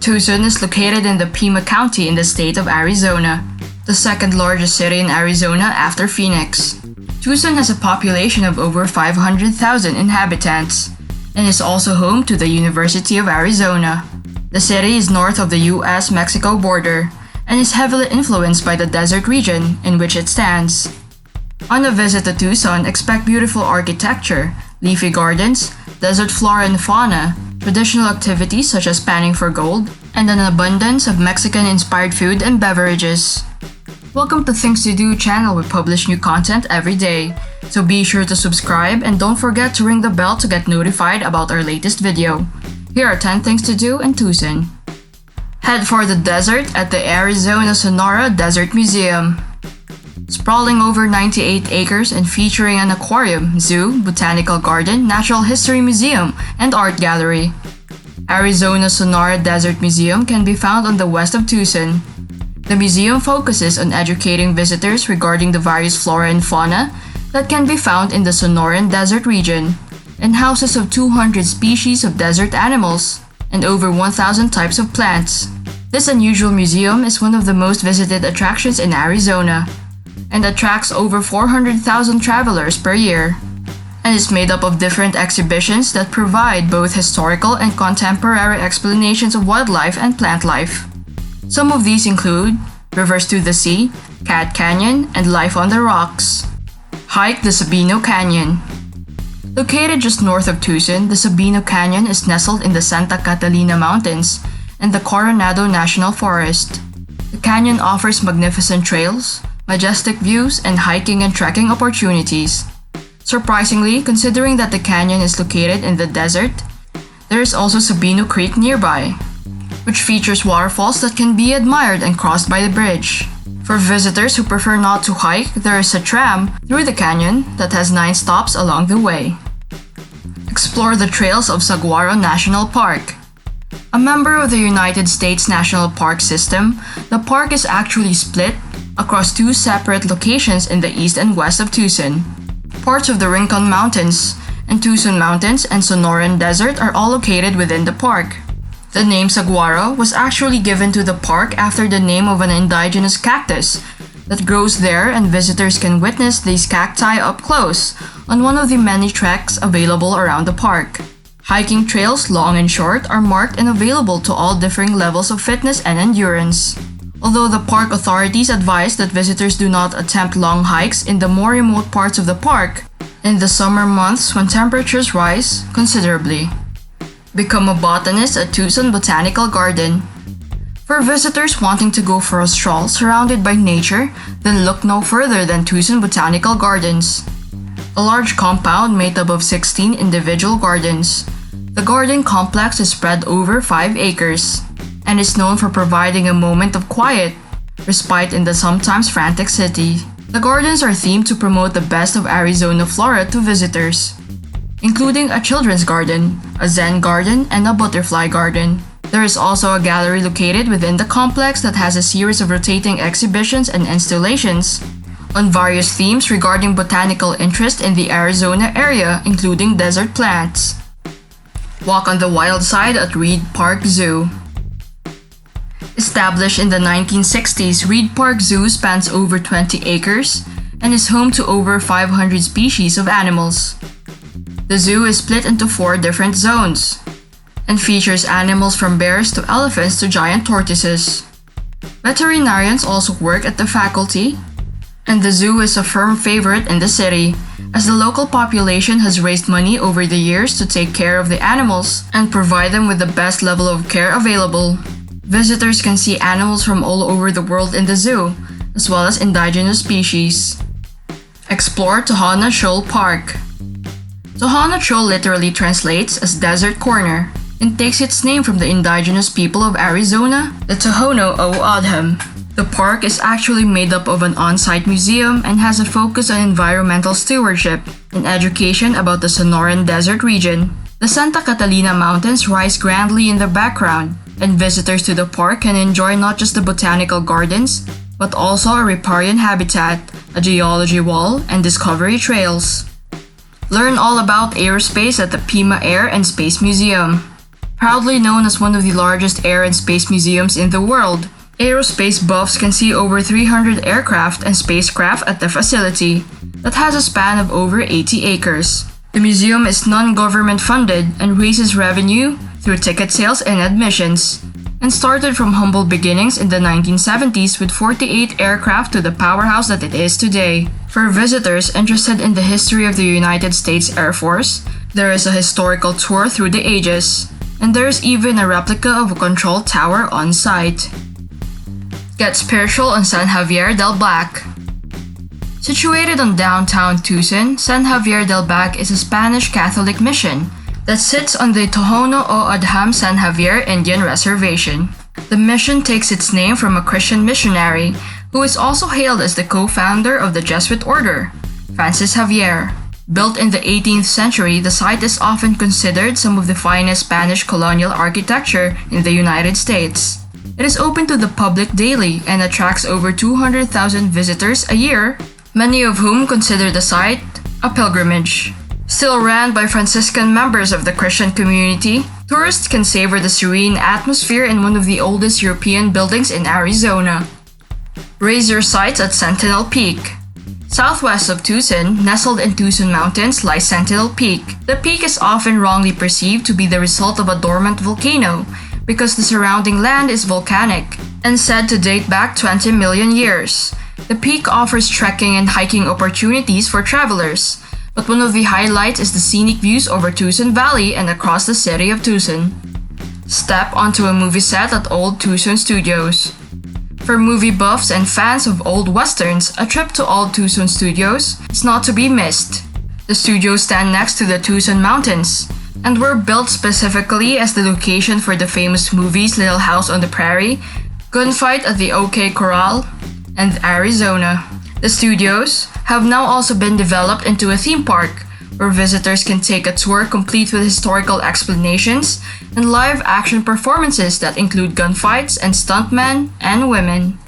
Tucson is located in the Pima County in the state of Arizona, the second largest city in Arizona after Phoenix. Tucson has a population of over 500,000 inhabitants and is also home to the University of Arizona. The city is north of the US-Mexico border and is heavily influenced by the desert region in which it stands. On a visit to Tucson, expect beautiful architecture, leafy gardens, desert flora and fauna, traditional activities such as panning for gold, and an abundance of Mexican-inspired food and beverages. Welcome to Things to Do channel. We publish new content every day, so be sure to subscribe and don't forget to ring the bell to get notified about our latest video. Here are 10 things to do in Tucson. Head for the desert at the Arizona-Sonora Desert Museum. Sprawling over 98 acres and featuring an aquarium, zoo, botanical garden, natural history museum, and art gallery. Arizona-Sonora Desert Museum can be found on the west of Tucson. The museum focuses on educating visitors regarding the various flora and fauna that can be found in the Sonoran Desert region, and houses of 200 species of desert animals and over 1,000 types of plants. This unusual museum is one of the most visited attractions in Arizona and attracts over 400,000 travelers per year, and is made up of different exhibitions that provide both historical and contemporary explanations of wildlife and plant life. Some of these include Rivers to the Sea, Cat Canyon, and Life on the Rocks. Hike the Sabino Canyon. Located just north of Tucson, the Sabino Canyon is nestled in the Santa Catalina Mountains and the Coronado National Forest. The canyon offers magnificent trails, majestic views, and hiking and trekking opportunities. Surprisingly, considering that the canyon is located in the desert, there is also Sabino Creek nearby, which features waterfalls that can be admired and crossed by the bridge. For visitors who prefer not to hike, there is a tram through the canyon that has 9 stops along the way. Explore the trails of Saguaro National Park. A member of the United States National Park System, the park is actually split across 2 separate locations in the east and west of Tucson. Parts of the Rincon Mountains and Tucson Mountains and Sonoran Desert are all located within the park. The name Saguaro was actually given to the park after the name of an indigenous cactus that grows there, and visitors can witness these cacti up close on one of the many treks available around the park. Hiking trails, long and short, are marked and available to all differing levels of fitness and endurance. Although the park authorities advise that visitors do not attempt long hikes in the more remote parts of the park in the summer months when temperatures rise considerably. Become a botanist at Tucson Botanical Garden. For visitors wanting to go for a stroll surrounded by nature, then look no further than Tucson Botanical Gardens. A large compound made up of 16 individual gardens. The garden complex is spread over 5 acres and is known for providing a moment of quiet respite in the sometimes frantic city. The gardens are themed to promote the best of Arizona flora to visitors, including a children's garden, a Zen garden, and a butterfly garden. There is also a gallery located within the complex that has a series of rotating exhibitions and installations on various themes regarding botanical interest in the Arizona area, including desert plants. Walk on the wild side at Reid Park Zoo. Established in the 1960s, Reid Park Zoo spans over 20 acres and is home to over 500 species of animals. The zoo is split into 4 different zones and features animals from bears to elephants to giant tortoises. Veterinarians also work at the faculty, and the zoo is a firm favorite in the city, as the local population has raised money over the years to take care of the animals and provide them with the best level of care available. Visitors can see animals from all over the world in the zoo, as well as indigenous species. Explore Hana Shoal Park. Hana Shoal literally translates as Desert Corner and takes its name from the indigenous people of Arizona, the Tohono O'odham. The park is actually made up of an on-site museum and has a focus on environmental stewardship and education about the Sonoran Desert region. The Santa Catalina Mountains rise grandly in the background, and visitors to the park can enjoy not just the botanical gardens, but also a riparian habitat, a geology wall, and discovery trails. Learn all about aerospace at the Pima Air and Space Museum. Proudly known as one of the largest air and space museums in the world, aerospace buffs can see over 300 aircraft and spacecraft at the facility that has a span of over 80 acres. The museum is non-government funded and raises revenue through ticket sales and admissions, and started from humble beginnings in the 1970s with 48 aircraft to the powerhouse that it is today. For visitors interested in the history of the United States Air Force, there is a historical tour through the ages, and there is even a replica of a control tower on site. Get spiritual on San Xavier del Bac. Situated on downtown Tucson, San Xavier del Bac is a Spanish Catholic mission that sits on the Tohono O'odham San Xavier Indian Reservation. The mission takes its name from a Christian missionary who is also hailed as the co-founder of the Jesuit order, Francis Xavier. Built in the 18th century, the site is often considered some of the finest Spanish colonial architecture in the United States. It is open to the public daily and attracts over 200,000 visitors a year, many of whom consider the site a pilgrimage. Still ran by Franciscan members of the Christian community, tourists can savor the serene atmosphere in one of the oldest European buildings in Arizona. Raise your sights at Sentinel Peak. Southwest of Tucson, nestled in Tucson Mountains, lies Sentinel Peak. The peak is often wrongly perceived to be the result of a dormant volcano because the surrounding land is volcanic and said to date back 20 million years. The peak offers trekking and hiking opportunities for travelers, but one of the highlights is the scenic views over Tucson Valley and across the city of Tucson. Step onto a movie set at Old Tucson Studios. For movie buffs and fans of old westerns, a trip to Old Tucson Studios is not to be missed. The studios stand next to the Tucson Mountains and were built specifically as the location for the famous movies Little House on the Prairie, Gunfight at the OK Corral, and Arizona. The studios have now also been developed into a theme park where visitors can take a tour complete with historical explanations and live action performances that include gunfights and stuntmen and women.